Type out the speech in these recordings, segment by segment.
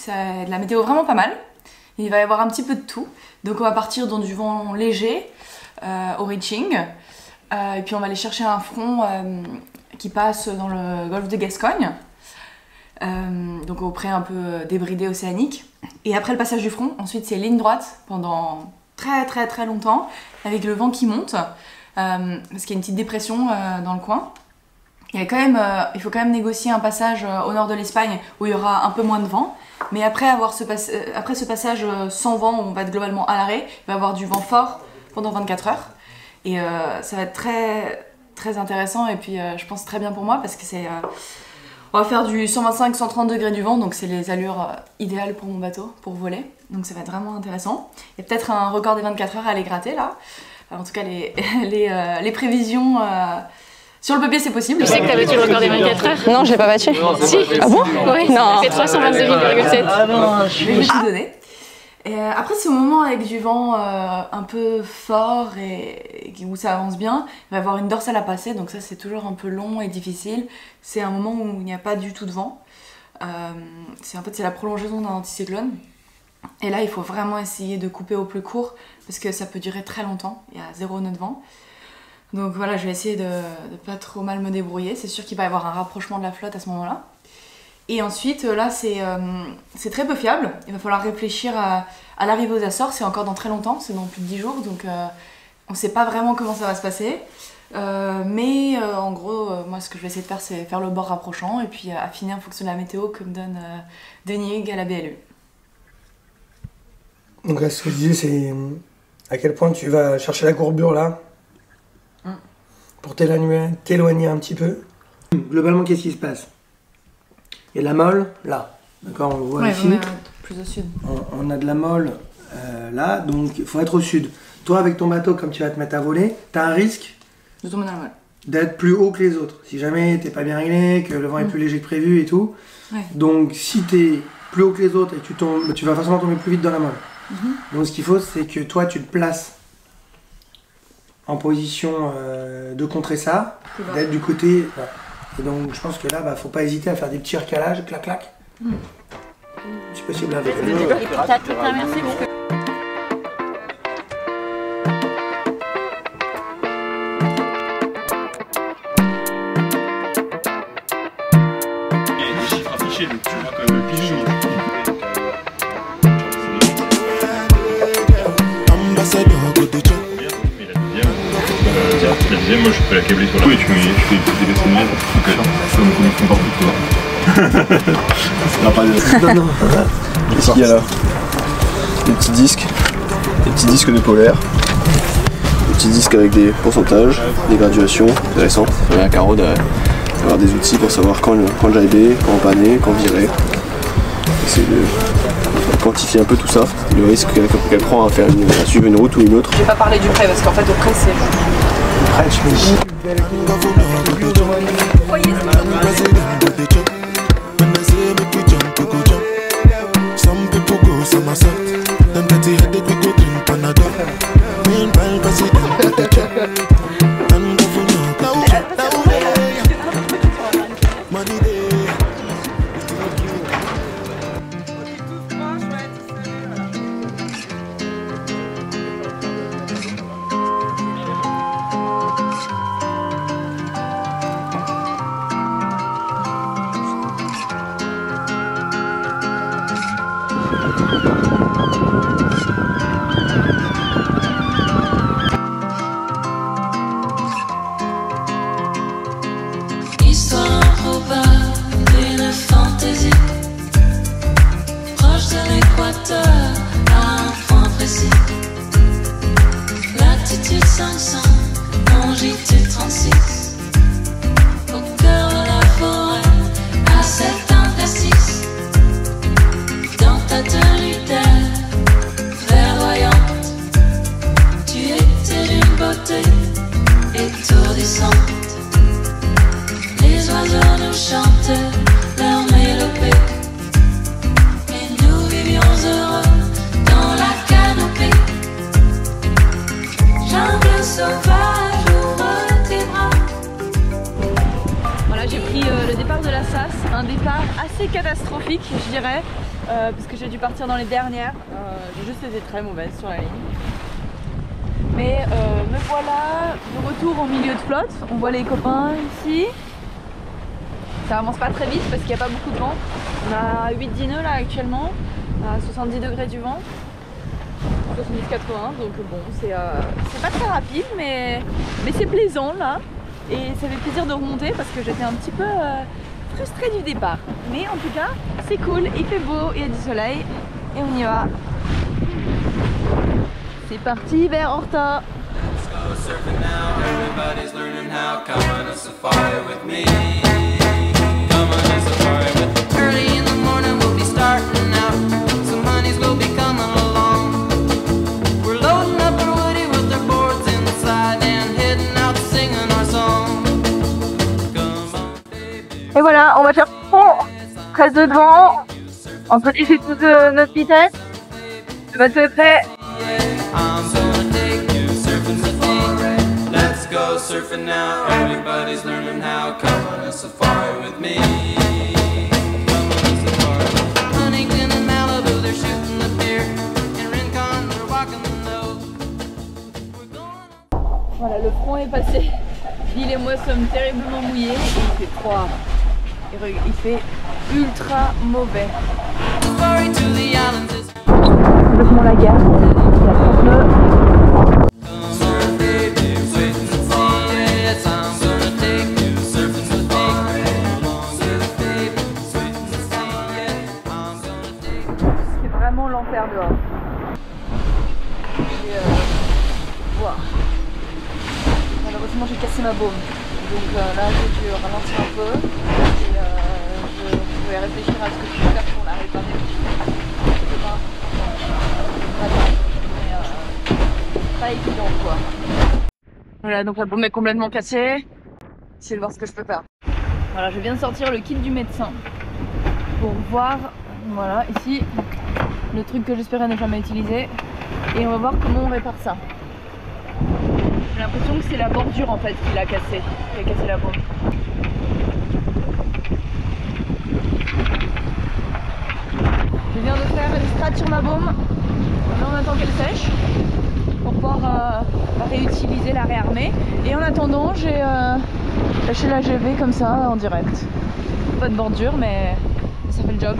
c'est de la météo vraiment pas mal. Il va y avoir un petit peu de tout. Donc on va partir dans du vent léger au reaching. Et puis on va aller chercher un front qui passe dans le golfe de Gascogne. Donc auprès un peu débridé océanique. Et après le passage du front, ensuite c'est ligne droite pendant très longtemps, avec le vent qui monte, parce qu'il y a une petite dépression dans le coin. Il faut quand même négocier un passage au nord de l'Espagne où il y aura un peu moins de vent. Mais après ce passage sans vent, où on va être globalement à l'arrêt, il va y avoir du vent fort pendant 24 heures. Et ça va être très intéressant et puis je pense très bien pour moi parce que on va faire du 125-130 degrés du vent, donc c'est les allures idéales pour mon bateau, pour voler. Donc ça va être vraiment intéressant. Il y a peut-être un record des 24 heures à aller gratter là. En tout cas, les prévisions... sur le papier, c'est possible. Tu sais que t'as battu le record des 24 heures? Non, je l'ai pas battu. Si. Ah bon? Oui, ça fait 322,7. Ah non, je vais tout donner. Et après, c'est au moment avec du vent un peu fort et où ça avance bien, il va y avoir une dorsale à passer, donc ça c'est toujours un peu long et difficile. C'est un moment où il n'y a pas du tout de vent. C'est la prolongaison d'un anticyclone. Et là, il faut vraiment essayer de couper au plus court parce que ça peut durer très longtemps. Il y a 0 nœud de vent. Donc voilà, je vais essayer de pas trop mal me débrouiller. C'est sûr qu'il va y avoir un rapprochement de la flotte à ce moment-là. Et ensuite, là, c'est très peu fiable. Il va falloir réfléchir à l'arrivée aux Açores. C'est encore dans très longtemps, c'est dans plus de 10 jours. Donc on sait pas vraiment comment ça va se passer. Mais en gros, moi, ce que je vais essayer de faire, c'est faire le bord rapprochant et puis affiner en fonction de la météo que me donne Denis Hughes à la BLU. Donc là, ce que je disais, c'est à quel point tu vas chercher la courbure là pour t'éloigner un petit peu. Globalement, qu'est-ce qui se passe? Il y a de la molle là, d'accord, on le voit ici. Plus au sud. On a de la molle là, donc il faut être au sud. Toi, avec ton bateau, comme tu vas te mettre à voler, tu as un risque de tomber dans la molle. D'être plus haut que les autres. Si jamais t'es pas bien réglé, que le vent est plus léger que prévu et tout. Ouais. Donc si t'es plus haut que les autres et que tu tombes, tu vas forcément tomber plus vite dans la molle. Donc ce qu'il faut, c'est que toi, tu te places en position de contrer ça, d'être du côté... Voilà. Et donc je pense que là, faut pas hésiter à faire des petits recalages, clac clac. C'est possible avec le... Et puis t'as tout inversé parce que... Il y a des chiffres affichés, donc tu vois que le pigeon... La deuxième, moi je peux la câbler sur la rue et tu fais des dégâts de lumière. Comme ils font partout, toi. Non, non. Qu'est-ce qu'il y a là? Des petits disques de polaire, des petits disques avec des pourcentages, des graduations, intéressant. Il y a un carreau d'avoir des outils pour savoir quand jibber, quand panner, quand virer. Essayer de quantifier un peu tout ça, le risque qu'elle prend à suivre une route ou une autre. Je vais pas parler du prêt parce qu'en fait au prêt c'est... Le prêt, je me dis... Voilà, j'ai pris le départ de la SAS, un départ assez catastrophique, je dirais. parce que j'ai dû partir dans les dernières. J'ai juste été très mauvaise sur la ligne. Mais me voilà de retour au milieu de flotte. On voit les copains ici. Ça avance pas très vite parce qu'il n'y a pas beaucoup de vent. On a 8-10 nœuds là actuellement, à 70 degrés du vent. 70-80, donc bon, c'est pas très rapide, mais c'est plaisant là. Et ça fait plaisir de remonter parce que j'étais un petit peu frustrée du départ. Mais en tout cas, c'est cool, il fait beau, il y a du soleil et on y va. C'est parti vers Horta. Et voilà, on va faire presse de devant. On peut laisser toute notre vitesse. Le bateau est prêt. Surfing now, everybody's learning how. Come on a safari with me. Come on a safari. Huntington and Malibu, they're shooting the deer. In Rincon, they're walking the nose. Voilà, le front est passé. Bill et moi sommes terriblement mouillés et il fait froid. Il fait ultra mauvais. Complètement la gare. Il y a 30 nœuds. L'enfer dehors. Voilà. Malheureusement j'ai cassé ma baume. Donc là j'ai dû ralentir un peu. Et je vais réfléchir à ce que je peux faire pour la réparer. Mais pas évident quoi. Voilà, donc la baume est complètement cassée. J'essaie de voir ce que je peux faire. Voilà, je viens de sortir le kit du médecin pour voir, voilà, ici le truc que j'espérais ne jamais utiliser, et on va voir comment on répare ça. J'ai l'impression que c'est la bordure en fait qui l'a cassé, qui a cassé la baume. Je viens de faire une strat sur ma baume, là on attend qu'elle sèche pour pouvoir la réutiliser, la réarmer, et en attendant j'ai lâché la GV comme ça en direct. Pas de bordure mais ça fait le job.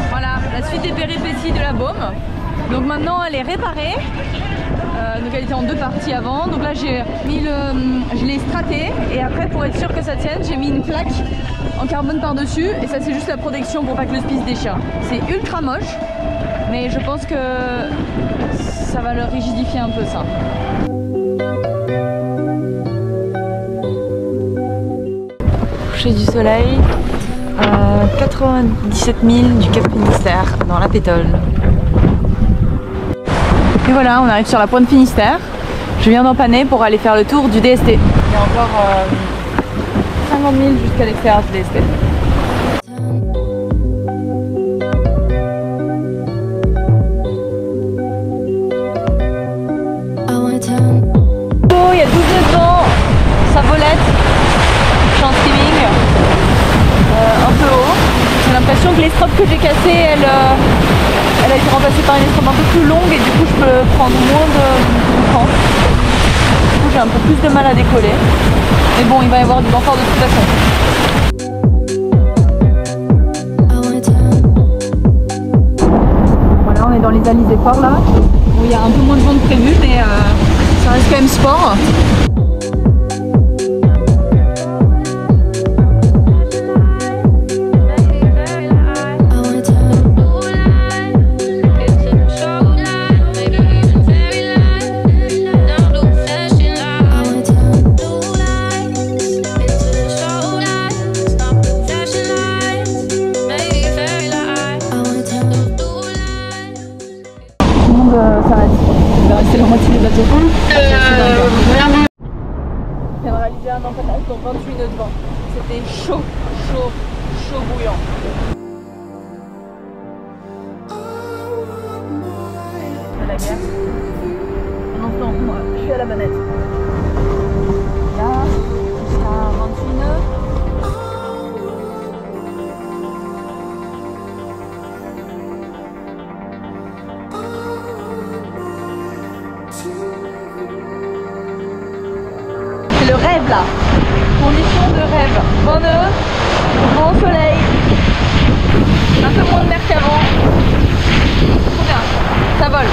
Voilà, la suite des péripéties de la baume. Donc maintenant elle est réparée. Donc elle était en deux parties avant. Donc là j'ai mis je l'ai straté, et après pour être sûr que ça tienne, j'ai mis une plaque en carbone par dessus, et ça c'est juste la protection pour pas que le spis déchire. C'est ultra moche, mais je pense que ça va le rigidifier un peu ça. Du soleil, 97 000 du Cap Finistère dans la Pétole. Et voilà, on arrive sur la pointe Finistère. Je viens d'empanner pour aller faire le tour du DST. Il y a encore 50 000 jusqu'à l'extérieur du DST. Oh, il y a 12 nœuds de vent, ça volette. Je suis en skimming, un peu haut. J'ai l'impression que l'estrope que j'ai cassée, elle a été remplacée par une estrope un peu plus longue, et du coup je peux prendre moins de temps. Du coup j'ai un peu plus de mal à décoller. Mais bon, il va y avoir du vent fort de toute façon. Voilà, on est dans les Alizés des ports là, où il y a un peu moins de vent que prévu, mais ça reste quand même sport. C'est la moitié du bateau. Je viens de réaliser un empannage dans 28 nœuds de vent. C'était chaud, chaud, chaud bouillant. À la guerre. Un instant, moi, je suis à la manette. Là, C'est le rêve là. Condition de rêve. Bon nœud, grand soleil. Un peu moins de mer qu'avant. Trop bien. Ça vole.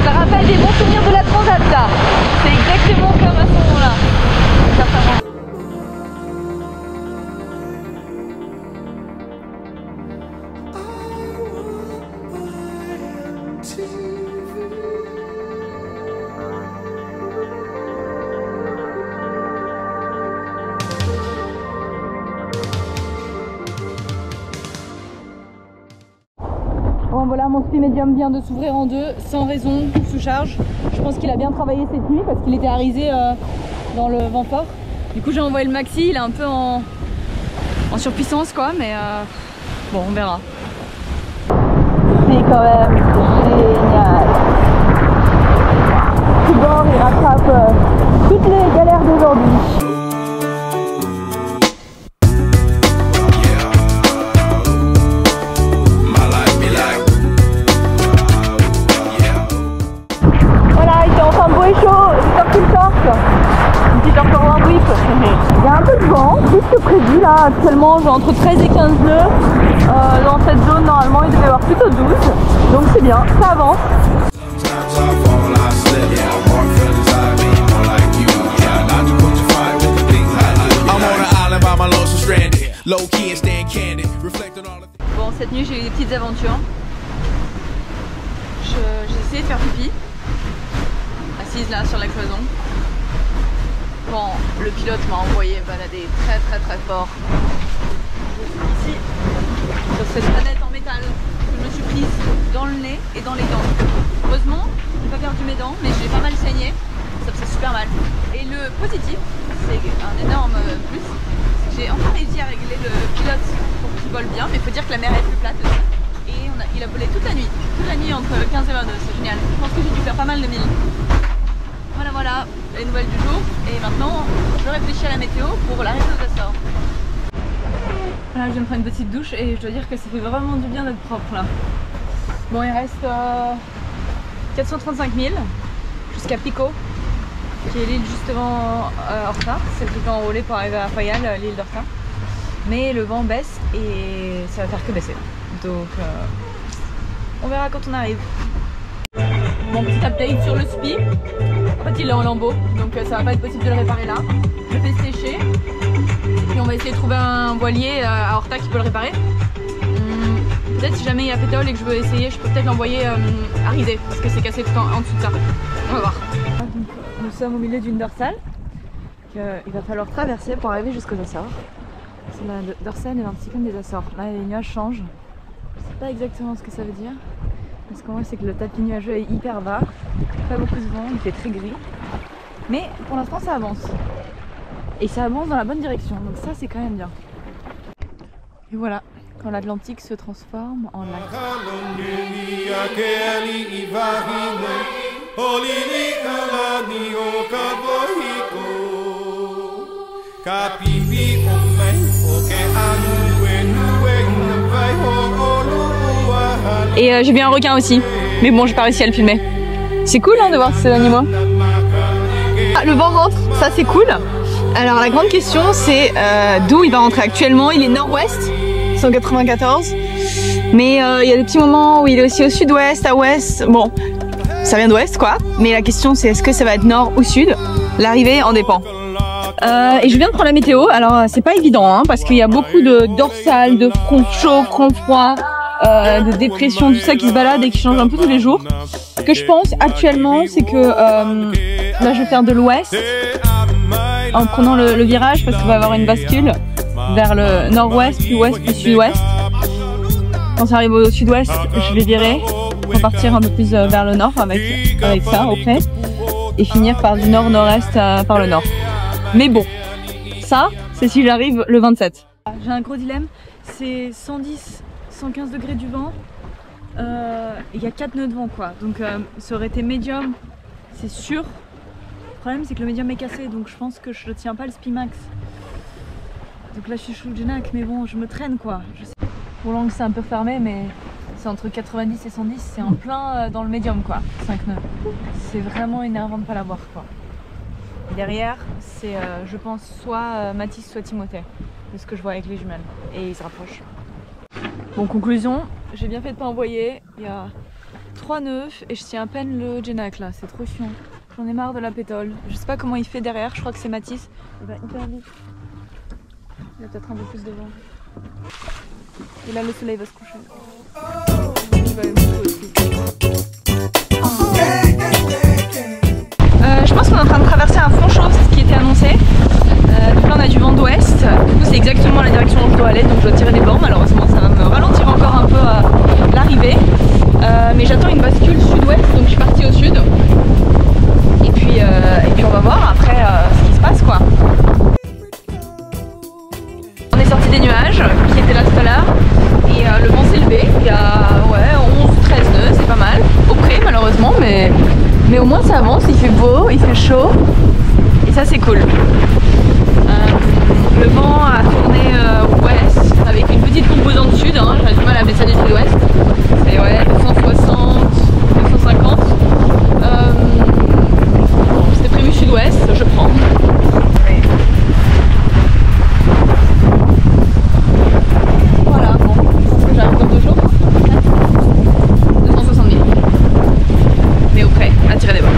Ça rappelle des bons souvenirs de la Transat là. C'est exactement comme à ce moment-là. Certainement. Bon voilà, mon spi médium vient de s'ouvrir en deux, sans raison, sous charge. Je pense qu'il a bien travaillé cette nuit parce qu'il était arisé dans le vent fort. Du coup j'ai envoyé le maxi, il est un peu en surpuissance quoi, mais bon on verra. C'est quand même génial. Tout bord, il rattrape toutes les galères d'aujourd'hui. Une petite encore en brief. Il y a un peu de vent, plus que prévu là actuellement, j'ai entre 13 et 15 nœuds. Dans cette zone normalement il devait y avoir plutôt 12, donc c'est bien, ça avance. Bon, cette nuit j'ai eu des petites aventures. J'ai essayé de faire pipi assise là sur la cloison. Bon, le pilote m'a envoyé balader très fort. Je suis ici, sur cette planète en métal que je me suis prise dans le nez et dans les dents. Heureusement, j'ai pas perdu mes dents, mais j'ai pas mal saigné. Ça faisait super mal. Et le positif, c'est un énorme plus, c'est que j'ai enfin réussi à régler le pilote pour qu'il vole bien, mais il faut dire que la mer est plus plate aussi. Et il a volé toute la nuit entre 15 et 22, c'est génial. Je pense que j'ai dû faire pas mal de milles. Voilà, les nouvelles du jour. Et maintenant, je réfléchis à la météo pour l'arrêter aux Açores. Là, je viens de prendre une petite douche et je dois dire que ça fait vraiment du bien d'être propre là. Bon, il reste 435 000 jusqu'à Pico, qui est l'île justement Horta, celle qui peut enrôler pour arriver à Fayal, l'île d'Horta. Mais le vent baisse et ça va faire que baisser. Donc, on verra quand on arrive. Mon petit update sur le spi. En fait il est en lambeaux, donc ça va pas être possible de le réparer là. Je le fais sécher. Et puis on va essayer de trouver un voilier à Horta qui peut le réparer. Peut-être si jamais il y a pétole et que je veux essayer, je peux peut-être l'envoyer à riser parce que c'est cassé tout en dessous de ça. On va voir. Donc, nous sommes au milieu d'une dorsale qu'il va falloir traverser pour arriver jusqu'aux Açores. C'est la dorsale de l'anticyclone des Açores. Là les nuages changent. Je sais pas exactement ce que ça veut dire. Ce qu'on voit c'est que le tapis nuageux est hyper bas, pas beaucoup de vent, il fait très gris. Mais pour l'instant ça avance. Et ça avance dans la bonne direction, donc ça c'est quand même bien. Et voilà, quand l'Atlantique se transforme en lac. Et j'ai vu un requin aussi, mais bon j'ai pas réussi à le filmer. C'est cool hein, de voir ces animaux. Ah, le vent rentre, ça c'est cool. Alors la grande question c'est d'où il va rentrer actuellement. Il est nord-ouest, 194. Mais il y a des petits moments où il est aussi au sud-ouest, à ouest. Bon, ça vient d'ouest quoi. Mais la question c'est est-ce que ça va être nord ou sud. L'arrivée en dépend. Et je viens de prendre la météo. Alors c'est pas évident hein, parce qu'il y a beaucoup de dorsales, de front chaud, front froid. De dépression, tout ça qui se balade et qui change un peu tous les jours. Ce que je pense actuellement, c'est que là je vais faire de l'ouest en prenant le virage parce qu'il va y avoir une bascule vers le nord-ouest, puis ouest, puis sud-ouest. Quand ça arrive au sud-ouest, je vais virer pour partir un peu plus vers le nord avec ça au fait et finir par du nord-nord-est par le nord. Mais bon, ça c'est si j'arrive le 27. J'ai un gros dilemme, c'est 110 115 degrés du vent il y a 4 nœuds de vent quoi, donc ça aurait été médium, c'est sûr. Le problème c'est que le médium est cassé, donc je pense que je ne tiens pas le Spimax. Donc là je suis sous le Genac, mais bon je me traîne quoi. Je sais. Pour l'angle c'est un peu fermé, mais c'est entre 90 et 110, c'est en plein dans le médium quoi, 5 nœuds. C'est vraiment énervant de ne pas l'avoir quoi. Et derrière c'est je pense soit Mathis soit Timothée, c'est ce que je vois avec les jumelles, et ils se rapprochent. Bon, conclusion, j'ai bien fait de pas envoyer, il y a 3 nœuds et je tiens à peine le Genac là, c'est trop chiant. J'en ai marre de la pétole, je sais pas comment il fait derrière, je crois que c'est Mathis, il va hyper vite. Il y a peut-être un peu plus de vent. Et là le soleil va se coucher. Il va aller me coucher aussi. Je pense qu'on est en train de traverser un front chaud, c'est ce qui était annoncé. Donc là on a du vent d'ouest, du coup c'est exactement la direction où je dois aller, donc je dois tirer des bords. Malheureusement ça va me ralentir encore un peu à l'arrivée, mais j'attends une bascule sud-ouest, donc je suis partie au sud, et puis on va voir après ce qui se passe quoi. On est sorti des nuages qui étaient là tout à l'heure, et le vent s'est levé, il y a 11-13 nœuds, c'est pas mal, au près malheureusement, mais au moins ça avance, il fait beau, il fait chaud, et ça c'est cool. Le vent a tourné ouest avec une petite composante sud, hein, j'ai du mal à appeler ça du sud-ouest. C'est 260, 250. C'était prévu sud-ouest, je prends. Voilà, bon, je pense que j'arrive dans 2 jours. 260 000. Mais au près, à tirer des balles.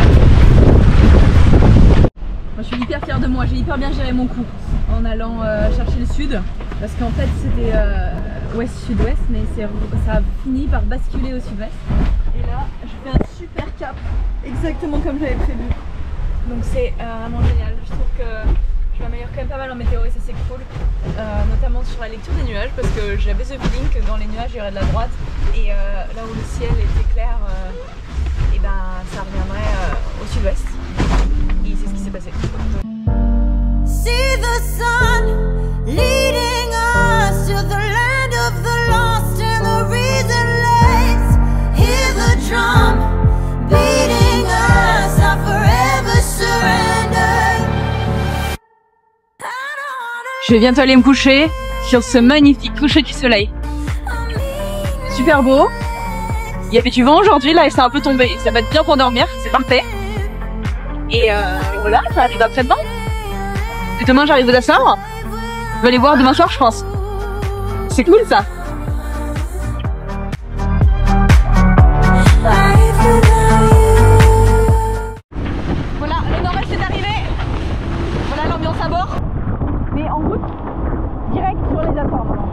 Moi, je suis hyper fière de moi, j'ai hyper bien géré mon coup en allant chercher le sud, parce qu'en fait c'était ouest-sud-ouest, mais ça a fini par basculer au sud-ouest. Et là je fais un super cap, exactement comme j'avais prévu. Donc c'est vraiment génial, je trouve que je m'améliore quand même pas mal en météo et ça c'est cool, notamment sur la lecture des nuages, parce que j'avais ce feeling que dans les nuages il y aurait de la droite, et là où le ciel était clair, et ben ça reviendrait au sud-ouest. Et c'est ce qui s'est passé. See the sun leading us to the land of the lost and the reasonless. Hear the drum beating us, I forever surrender. Je vais bientôt aller me coucher sur ce magnifique coucher du soleil. Super beau. Il y avait du vent aujourd'hui là et c'est un peu tombé. Ça va être bien pour dormir, c'est parfait. Et voilà, ça arrive après-demain. Et demain j'arrive aux Açores. Je vais aller voir demain soir je pense. C'est cool ça. Voilà, le nord-est est arrivé. Voilà l'ambiance à bord. Mais en route, direct sur les Açores maintenant.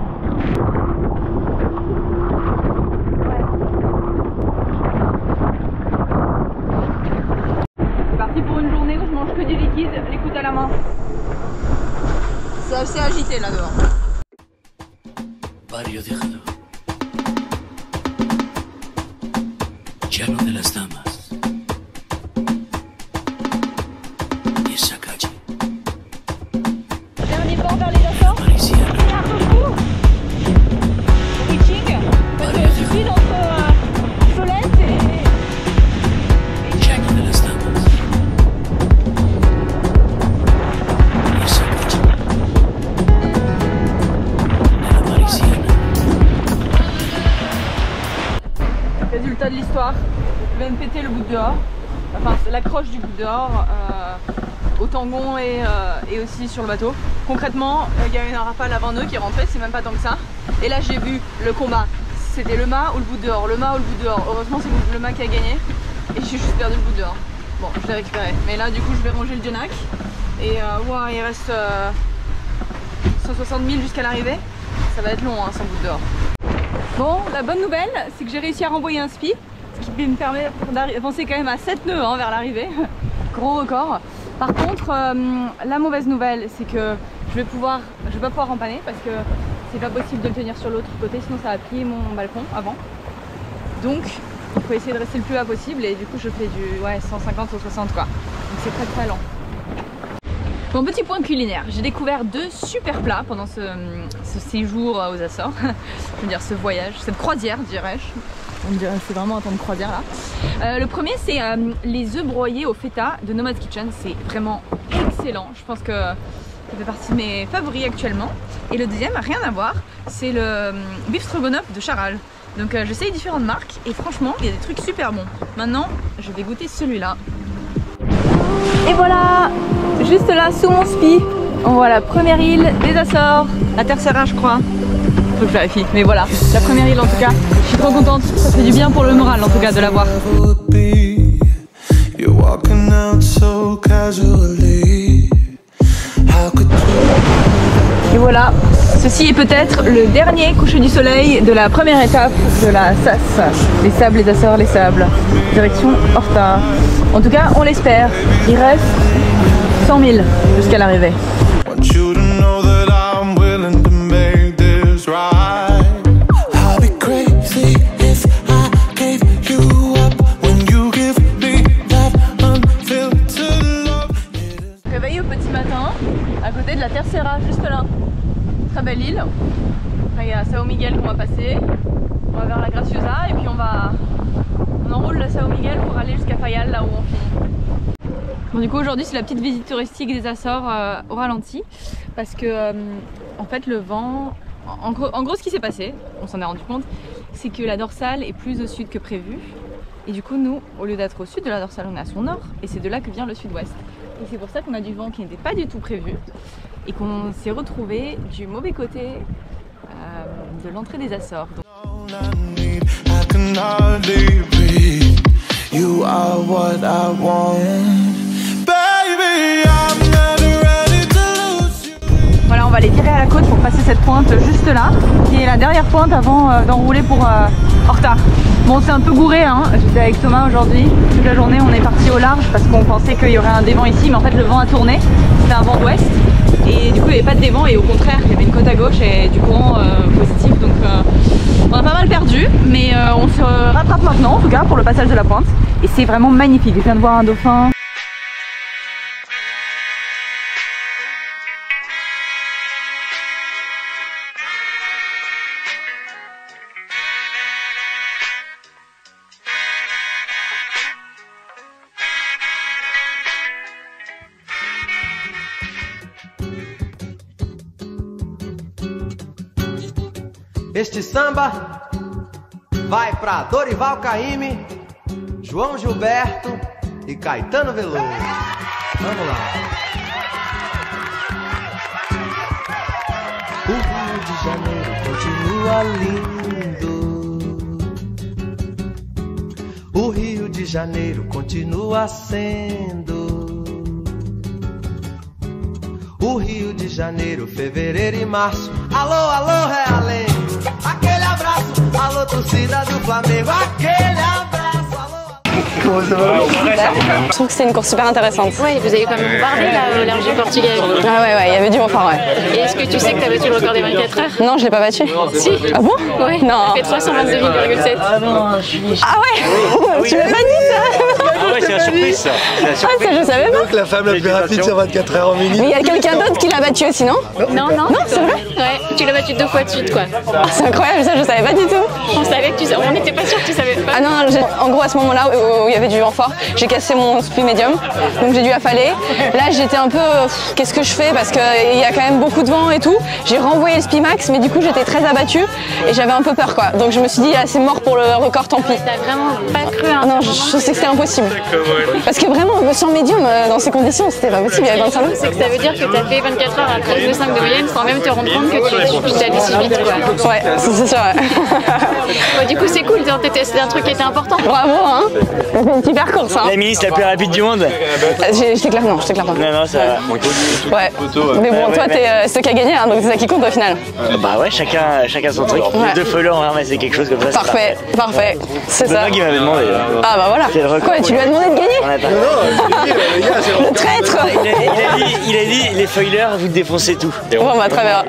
C'est parti pour une journée où je mange que du liquide, les coudes à la main. C'est assez agité là dehors. Barrio dejado, llano de las damas, y esa calle Dernier port vers les Açores. parisienne, C'est un peu fou. Reaching. Parce que je suis entre Solette et llano de las damas, y esa calle de la parisienne. résultat de l'histoire. Je viens de péter le bout de dehors. Enfin, l'accroche du bout de dehors au tangon et aussi sur le bateau. Concrètement, il y a eu une rafale à 20 nœuds qui est rentrée, c'est même pas tant que ça. Et là, j'ai vu le combat. C'était le mât ou le bout de dehors, le mât ou le bout de dehors. Heureusement, c'est le mât qui a gagné. Et j'ai juste perdu le bout de dehors. Bon, je l'ai récupéré. Mais là, du coup, je vais ranger le Genac. Et wow, il reste 160 000 jusqu'à l'arrivée. Ça va être long, hein, sans bout de dehors. Bon, la bonne nouvelle, c'est que j'ai réussi à renvoyer un spi, ce qui me permet d'avancer quand même à 7 nœuds hein, vers l'arrivée. Gros record. Par contre, la mauvaise nouvelle, c'est que je vais pas pouvoir rempanner parce que c'est pas possible de le tenir sur l'autre côté, sinon ça va plier mon balcon avant. Donc, il faut essayer de rester le plus bas possible et du coup, je fais du 150 ou 60 quoi. Donc c'est très très lent. Bon, petit point culinaire, j'ai découvert 2 super plats pendant ce séjour aux Açores. Je veux dire ce voyage, cette croisière dirais-je. On dirait c'est vraiment un temps de croisière là. Le premier c'est les œufs broyés au feta de Nomad Kitchen. C'est vraiment excellent. Je pense que ça fait partie de mes favoris actuellement. Et le deuxième, rien à voir, c'est le beef stroganoff de Charal. Donc j'essaye différentes marques et franchement il y a des trucs super bons. Maintenant je vais goûter celui-là. Et voilà, juste là sous mon spi, on voit la première île des Açores, la Terceira je crois. Faut que je vérifie, mais voilà, la première île en tout cas. Je suis trop contente, ça fait du bien pour le moral en tout cas de la voir. Et voilà, ceci est peut-être le dernier coucher du soleil de la première étape de la SAS. Les sables, les Açores, les sables. Direction Horta. En tout cas, on l'espère. Il reste 100 000 jusqu'à l'arrivée. Réveillé au petit matin, à côté de la Terceira, juste là. Très belle île. Après, il y a Sao Miguel qu'on va passer. On va vers la Graciosa et puis on enroule la Sao Miguel pour aller jusqu'à Fayal, là où on finit. Bon, du coup aujourd'hui c'est la petite visite touristique des Açores au ralenti parce que en fait le vent, en gros ce qui s'est passé, on s'en est rendu compte, c'est que la dorsale est plus au sud que prévu et du coup nous au lieu d'être au sud de la dorsale on est à son nord et c'est de là que vient le sud-ouest et c'est pour ça qu'on a du vent qui n'était pas du tout prévu et qu'on s'est retrouvé du mauvais côté de l'entrée des Açores. You are what I want. Voilà, on va aller tirer à la côte pour passer cette pointe juste là, qui est la dernière pointe avant d'enrouler pour Horta. Bon, c'est un peu gouré, hein. J'étais avec Thomas aujourd'hui, toute la journée on est parti au large parce qu'on pensait qu'il y aurait un dévent ici, mais en fait le vent a tourné, c'était un vent d'ouest et du coup il n'y avait pas de dévent et au contraire il y avait une côte à gauche et du courant positif, donc on a pas mal perdu, mais on se rattrape maintenant en tout cas pour le passage de la pointe et c'est vraiment magnifique. Je viens de voir un dauphin. Este samba vai pra Dorival Caymmi, João Gilberto e Caetano Veloso. Vamos lá. O Rio de Janeiro continua lindo. O Rio de Janeiro continua sendo. O Rio de Janeiro, fevereiro e março. Alô, alô, Realengo. Aquele abraço, alô torcida do Flamengo, aquele abraço, alô. Je trouve que c'est une course super intéressante. Ouais, vous avez quand même bombardé là, l'Argie portugaise. Ah ouais, il y avait du vent fort, ouais. Et est-ce que tu sais que tu as battu le record des 24 heures? Non, je l'ai pas battu. Si. Ah bon? Ouais. Non. Tu fait 322,7. Ah ouais. Tu m'as pas dit ça? Ah ouais, c'est la surprise ça. Ah ça je savais pas. Donc la femme la plus rapide sur 24 heures en minute. Mais il y a quelqu'un d'autre qui l'a battu aussi, non? Non, non. Non, c'est vrai? Ouais, tu l'as battu 2 fois de suite quoi. Ah, c'est incroyable, ça je savais pas du tout. On savait que tu savais, on n'était pas sûr que tu savais pas. Ah non, en gros à ce moment-là où il y avait du vent fort, j'ai cassé mon spi médium, donc j'ai dû affaler. Là j'étais un peu, qu'est-ce que je fais parce qu'il y a quand même beaucoup de vent et tout. J'ai renvoyé le spi max, mais du coup j'étais très abattue et j'avais un peu peur quoi. Donc je me suis dit, ah, c'est mort pour le record, tant pis. T'as vraiment pas cru hein? Non, je sais que c'était impossible. Parce que vraiment, sans médium, dans ces conditions, c'était pas possible, il y avait 25 minutes. C'est que ça veut dire que t'as fait 24 heures à 13,5 de moyenne sans même te rendre compte que tu t'allais si vite quoi. Ouais, c'est sûr, ouais. Bon, du coup c'est cool, c'était un truc qui était important. Bravo hein. C'est une super course hein. La ministre la plus rapide du monde. Je t'éclaire pas. Non, ça va. Ouais. Mais bon, toi, c'est toi qui as gagné, hein, donc c'est ça qui compte au final. Bah ouais, chacun son truc. Ouais. Les 2 followers ont ramassé quelque chose comme ça. Parfait. C'est ça. C'est moi qui m'avait demandé. Ah bah voilà. Quoi, tu lui as demandé de gagner? Le traître. Il a dit, les foilers, vous défoncez tout. Bon bah très bien.